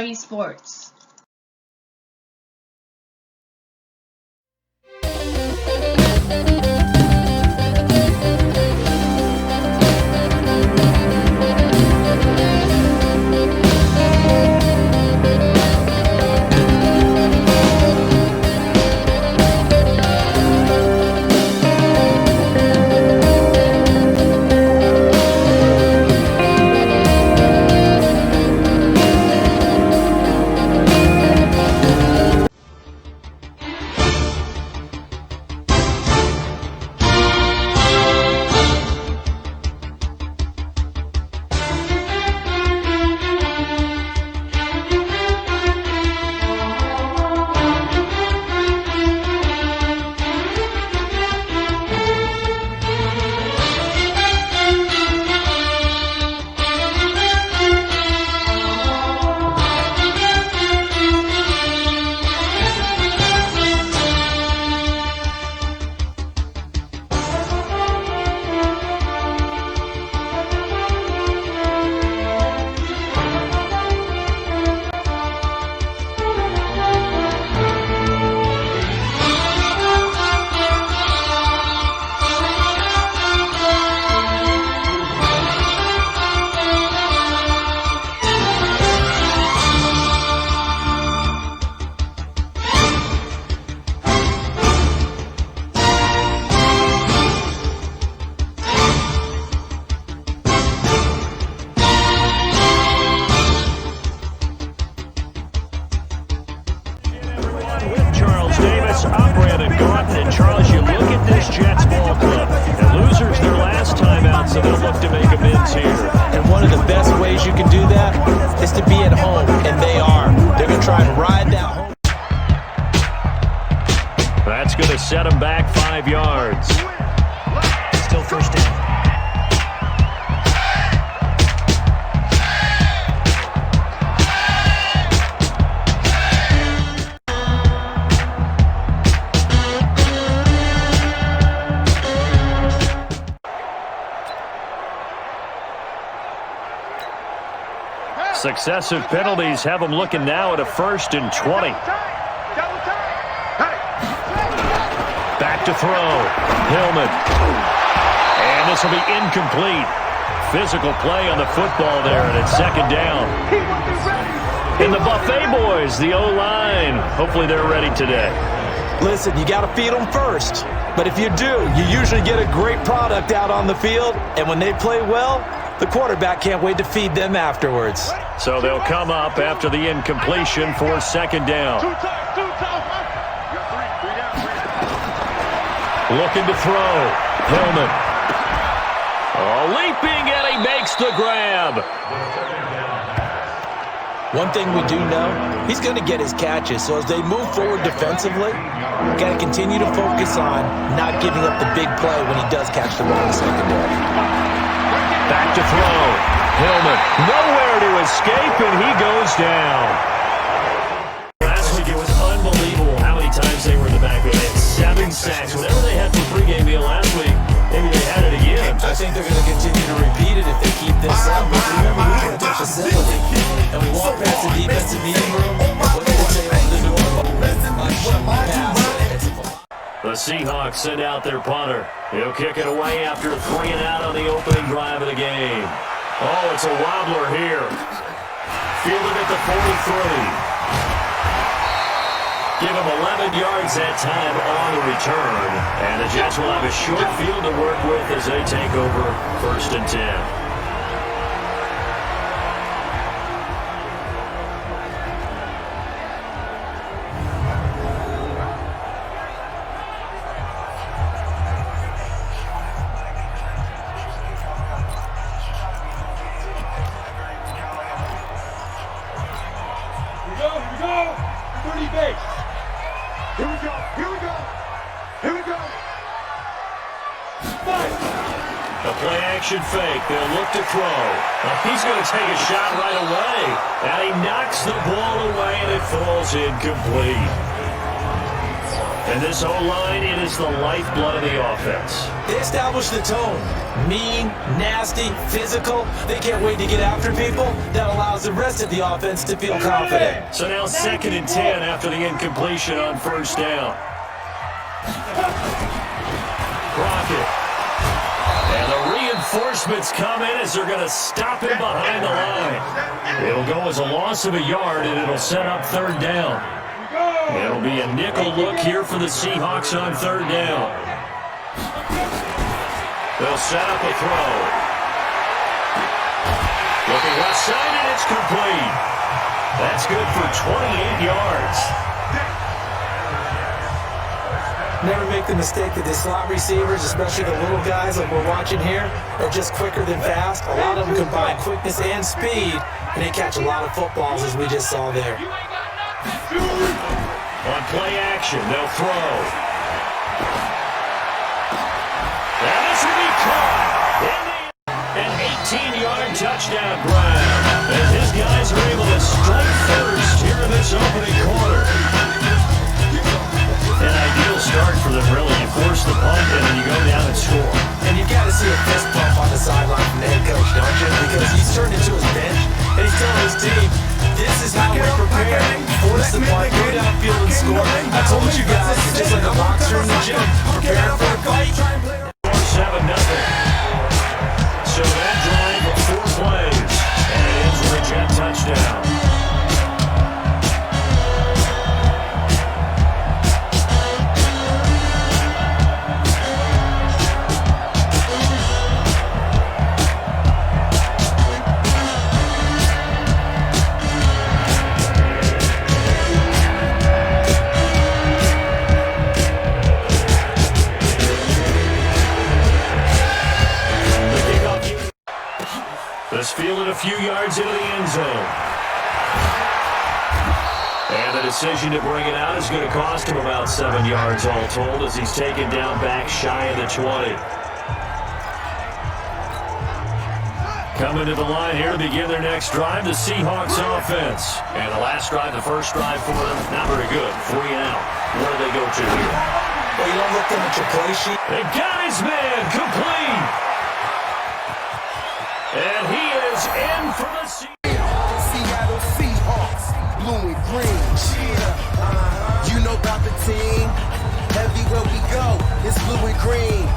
Combliminary Sports. Charles, you look at this Jets ball club. The losers their last time out, so they'll look to make amends here. And one of the best ways you can do that is to be at home, and they are. They're going to try and ride that home. That's going to set them back 5 yards. Still first down. Successive penalties have them looking now at a 1st and 20. Back to throw. Hillman. And this will be incomplete. Physical play on the football there, and it's 2nd down. And the Buffet boys, the O-line, hopefully they're ready today. Listen, you got to feed them first. But if you do, you usually get a great product out on the field. And when they play well, the quarterback can't wait to feed them afterwards. So they'll come up after the incompletion for 2nd down. Looking to throw. Hillman. Oh, leaping, and he makes the grab. One thing we do know, he's going to get his catches. So as they move forward defensively, got to continue to focus on not giving up the big play when he does catch the ball in the secondary. Back to throw. Hillman. Nowhere to escape, and he goes down. Last week it was unbelievable how many times they were in the backfield. They had 7 sacks. Whatever they had for pregame meal last week, maybe they had it again. I think they're going to continue to repeat it if they keep this up. But remember, we went to facility, and we walk past the defensive meeting room. What did they say on the door? The Seahawks send out their punter. He'll kick it away after 3 and out on the opening drive of the game. Oh, it's a wobbler here. Fielded at the 43. Give him 11 yards that time on the return. And the Jets will have a short field to work with as they take over 1st and 10. Fake. They'll look to throw. He's going to take a shot right away. And he knocks the ball away, and it falls incomplete. And this O-line, it is the lifeblood of the offense. They establish the tone. Mean, nasty, physical. They can't wait to get after people. That allows the rest of the offense to feel confident. So now 2nd and 10 after the incompletion on 1st down. Crockett. And the reinforcements come in as they're going to stop him behind the line. It'll go as a loss of a yard, and it'll set up 3rd down. It'll be a nickel look here for the Seahawks on 3rd down. They'll set up a throw. Looking left side, and it's complete. That's good for 28 yards. Never make the mistake that the slot receivers, especially the little guys like we're watching here, are just quicker than fast. A lot of them combine quickness and speed, and they catch a lot of footballs, as we just saw there. On play action, they'll throw. And this will be caught. An 18-yard touchdown grab. And his guys are able to strike first here in this opening quarter. An ideal start for them, really. You force the punt, and then you go down and score. And you've got to see a fist bump on the sideline from the head coach, don't you? Because he's turned into his bench, and he's telling his team, this is how we're preparing. Force the punt, go downfield and score. I told you guys, it's just like a boxer in the gym, preparing for a fight. 7-0. So that drive of 4 plays, and it ends with a jet touchdown. This fielded a few yards into the end zone. And the decision to bring it out is going to cost him about 7 yards all told as he's taken down back shy of the 20. Coming to the line here to begin their next drive, the Seahawks offense. And the last drive, the first drive for them, not very good. 3 and out. Where do they go to here? Well, you don't look down at your play sheet. They got his man complete. And he is in for the Seattle Seahawks, blue and green. You know about the team. Everywhere we go, it's blue and green.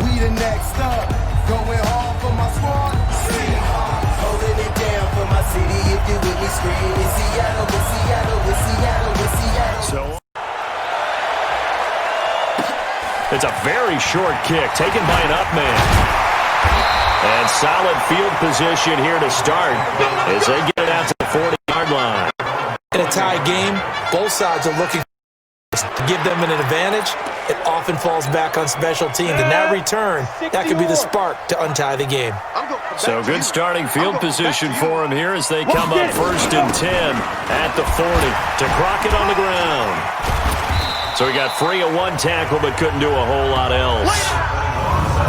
We the next up. Going hard for my squad. Seahawks. Holding it down for my city. If you with me, scream. In Seattle, in Seattle, in Seattle, in Seattle. It's a very short kick taken by an up man. And solid field position here to start as they get it out to the 40-yard line. In a tie game, both sides are looking to give them an advantage. It often falls back on special teams. And that return, that could be the spark to untie the game. So good starting field position for them here as they come up 1st and 10 at the 40 to Crockett on the ground. So he got free of 1 tackle but couldn't do a whole lot else.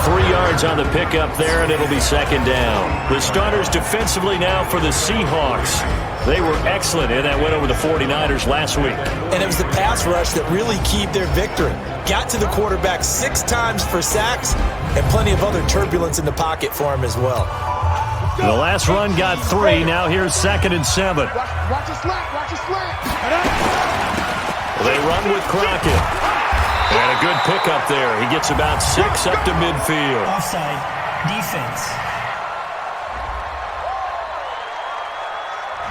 3 yards on the pickup there, and it'll be 2nd down. The starters defensively now for the Seahawks. They were excellent in that win over the 49ers last week. And it was the pass rush that really keyed their victory. Got to the quarterback 6 times for sacks, and plenty of other turbulence in the pocket for him as well. The last run got 3. Now here's 2nd and 7. Watch your slant, watch your slant. They run with Crockett. And a good pickup there. He gets about 6 up to midfield. Offside defense.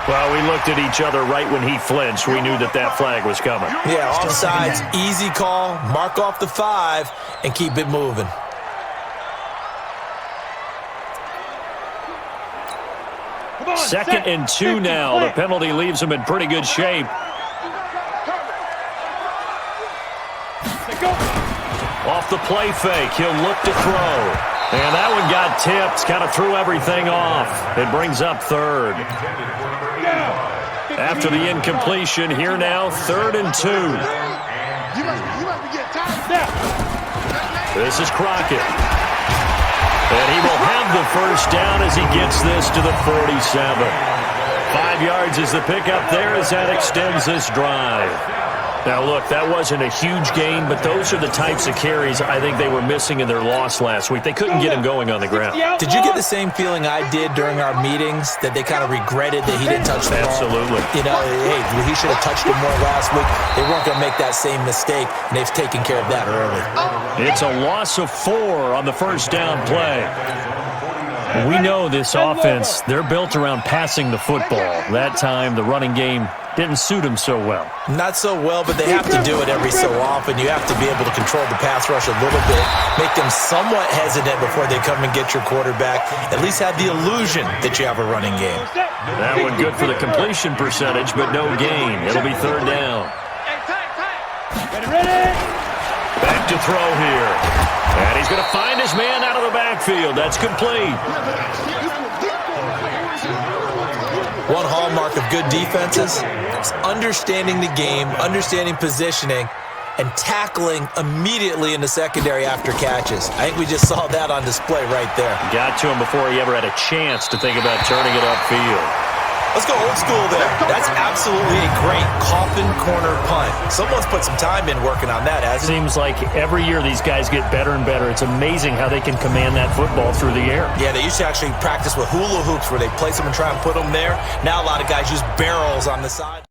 Well, we looked at each other right when he flinched. We knew that that flag was coming. Yeah, offsides, easy call, mark off the 5, and keep it moving. Second and 2 now. The penalty leaves him in pretty good shape. Off the play fake, he'll look to throw. And that one got tipped, kind of threw everything off. It brings up 3rd. After the incompletion, here now, 3rd and 2. This is Crockett. And he will have the 1st down as he gets this to the 47. 5 yards is the pickup there as that extends this drive. Now, look, that wasn't a huge gain, but those are the types of carries I think they were missing in their loss last week. They couldn't get him going on the ground. Did you get the same feeling I did during our meetings, that they kind of regretted that he didn't touch the ball? Absolutely. You know, hey, he should have touched it more last week. They weren't going to make that same mistake, and they've taken care of that early. It's a loss of 4 on the first down play. We know this offense, they're built around passing the football. That time, the running game didn't suit them so well. Not so well, but they have to do it every so often. You have to be able to control the pass rush a little bit, make them somewhat hesitant before they come and get your quarterback. At least have the illusion that you have a running game. That one good for the completion percentage, but no gain. It'll be third down. Back to throw here. And he's going to find his man out of the backfield. That's complete. One hallmark of good defenses is understanding the game, understanding positioning, and tackling immediately in the secondary after catches. I think we just saw that on display right there. Got to him before he ever had a chance to think about turning it upfield. Let's go old school there. That's absolutely a great coffin corner punt. Someone's put some time in working on that, hasn't he? Seems like every year these guys get better and better. It's amazing how they can command that football through the air. Yeah, they used to actually practice with hula hoops where they place them and try and put them there. Now a lot of guys use barrels on the side.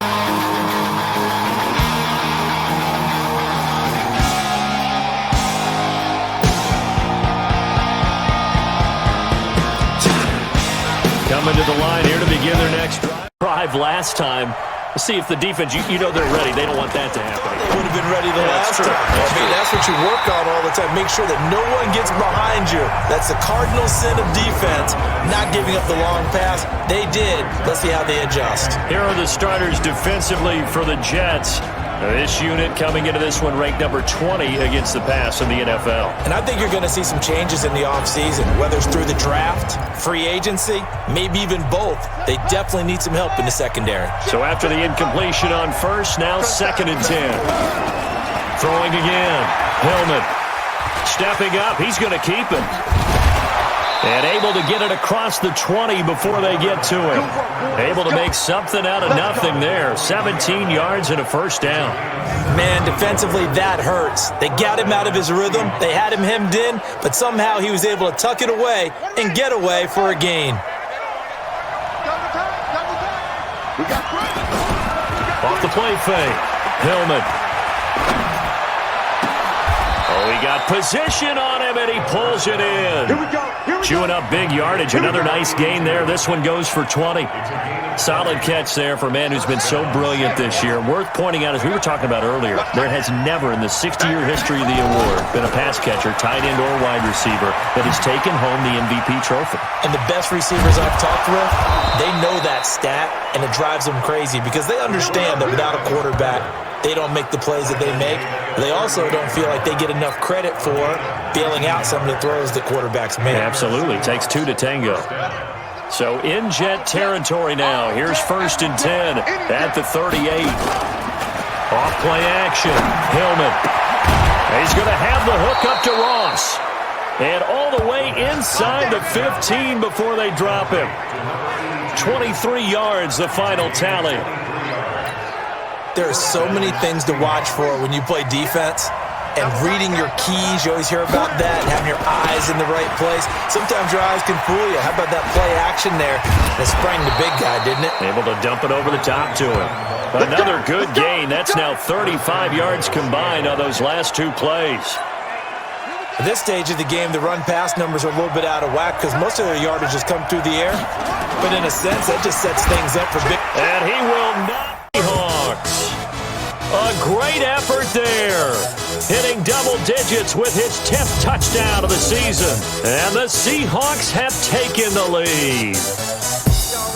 Coming to the line here to begin their next drive last time. Let's see if the defense, you know they're ready. They don't want that to happen. They would have been ready the last time. That's what you work on all the time. Make sure that no one gets behind you. That's the cardinal sin of defense, not giving up the long pass. They did. Let's see how they adjust. Here are the starters defensively for the Jets. This unit coming into this one ranked number 20 against the pass in the NFL. And I think you're going to see some changes in the offseason, whether it's through the draft, free agency, maybe even both. They definitely need some help in the secondary. So after the incompletion on first, now 2nd and 10. Throwing again. Hillman stepping up. He's going to keep it. And able to get it across the 20 before they get to him. Able to make something out of nothing there. 17 yards and a first down. Man, defensively, that hurts. They got him out of his rhythm. They had him hemmed in, but somehow he was able to tuck it away and get away for a gain. Off the play fake. Hillman. Oh, he got position on him, and he pulls it in. Here we go. Chewing up big yardage. Another nice gain there. This one goes for 20. Solid catch there for a man who's been so brilliant this year. Worth pointing out, as we were talking about earlier, there has never in the 60-year history of the award been a pass catcher, tight end, or wide receiver that has taken home the MVP trophy. And the best receivers I've talked with, they know that stat, and it drives them crazy because they understand that without a quarterback, they don't make the plays that they make. They also don't feel like they get enough credit for bailing out some of the throws that quarterbacks make. Absolutely. Takes 2 to tango. So in Jet territory now. Here's 1st and 10 at the 38. Off play action. Hillman. He's going to have the hook up to Ross. And all the way inside the 15 before they drop him. 23 yards, the final tally. There are so many things to watch for when you play defense. And reading your keys, you always hear about that, and having your eyes in the right place. Sometimes your eyes can fool you. How about that play action there? It sprang the big guy, didn't it? Able to dump it over the top to him. Another good gain. That's now 35 yards combined on those last 2 plays. At this stage of the game, the run-pass numbers are a little bit out of whack because most of their yardage has come through the air. But in a sense, that just sets things up for big. And he will not be Hawks. A great effort there. Hitting double digits with his 10th touchdown of the season. And the Seahawks have taken the lead.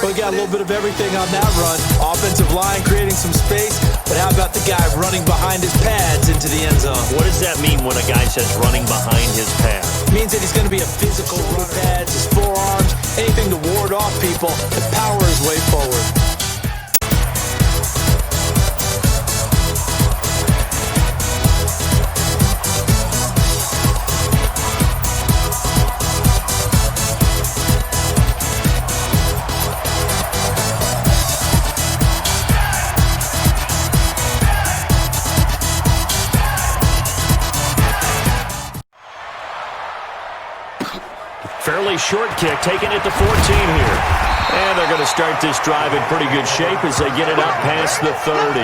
We got a little bit of everything on that run. Offensive line creating some space. But how about the guy running behind his pads into the end zone? What does that mean when a guy says running behind his pads? It means that he's going to be a physical run pads, his forearms, anything to ward off people and power his way forward. fairly short kick, taking it to 14 here. And they're going to start this drive in pretty good shape as they get it up past the 30.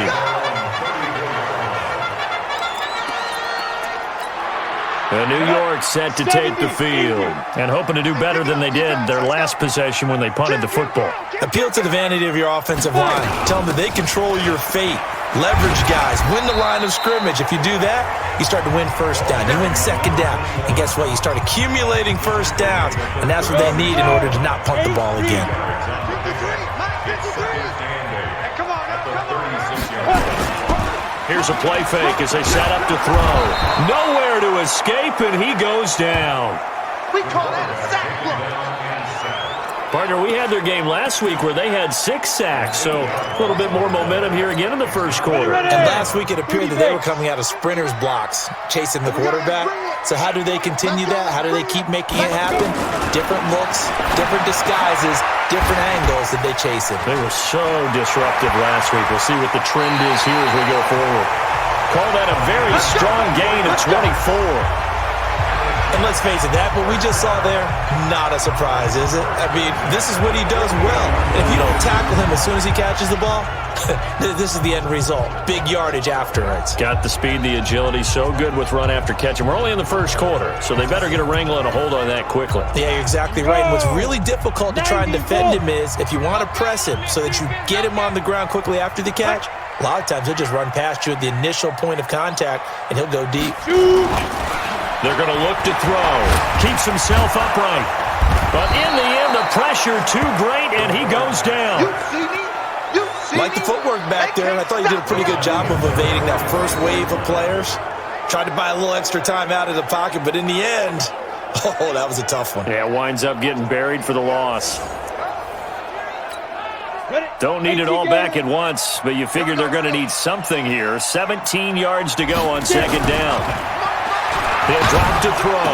And New York set to take the field. And hoping to do better than they did their last possession when they punted the football. Appeal to the vanity of your offensive line. Tell them that they control your fate. Leverage guys. Win the line of scrimmage. If you do that, you start to win first down. You win second down. And guess what? You start accumulating first downs. And that's what they need in order to not punt the ball again. Here's a play fake as they set up to throw. Nowhere to escape, and he goes down. We call that a sack block. Partner, we had their game last week where they had 6 sacks, so a little bit more momentum here again in the first quarter. And last week it appeared that they were coming out of sprinters blocks, chasing the quarterback. So how do they continue that? How do they keep making it happen? Different looks, different disguises, different angles that they chase it. They were so disruptive last week. We'll see what the trend is here as we go forward. Call that a very strong gain of 24. And let's face it, that what we just saw there, not a surprise, is it? I mean, this is what he does well. And if you don't tackle him as soon as he catches the ball, this is the end result. Big yardage afterwards. Got the speed, the agility, so good with run after catch. And we're only in the first quarter, so they better get a wrangle and a hold on that quickly. Yeah, you're exactly right. And what's really difficult to try and defend him is if you want to press him so that you get him on the ground quickly after the catch, a lot of times he'll just run past you at the initial point of contact, and he'll go deep. They're going to look to throw. Keeps himself upright. But in the end, the pressure too great, and he goes down. You see me? You see Like the footwork back there, and I thought you did a pretty good job of evading that first wave of players. Tried to buy a little extra time out of the pocket, but in the end, oh, that was a tough one. Yeah, winds up getting buried for the loss. Don't need it all back at once, but you figure they're going to need something here. 17 yards to go on second down. He'll drop to throw.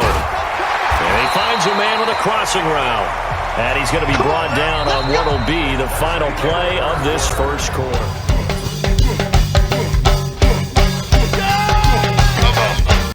And he finds a man with a crossing route. And he's going to be brought down on what will be the final play of this first quarter.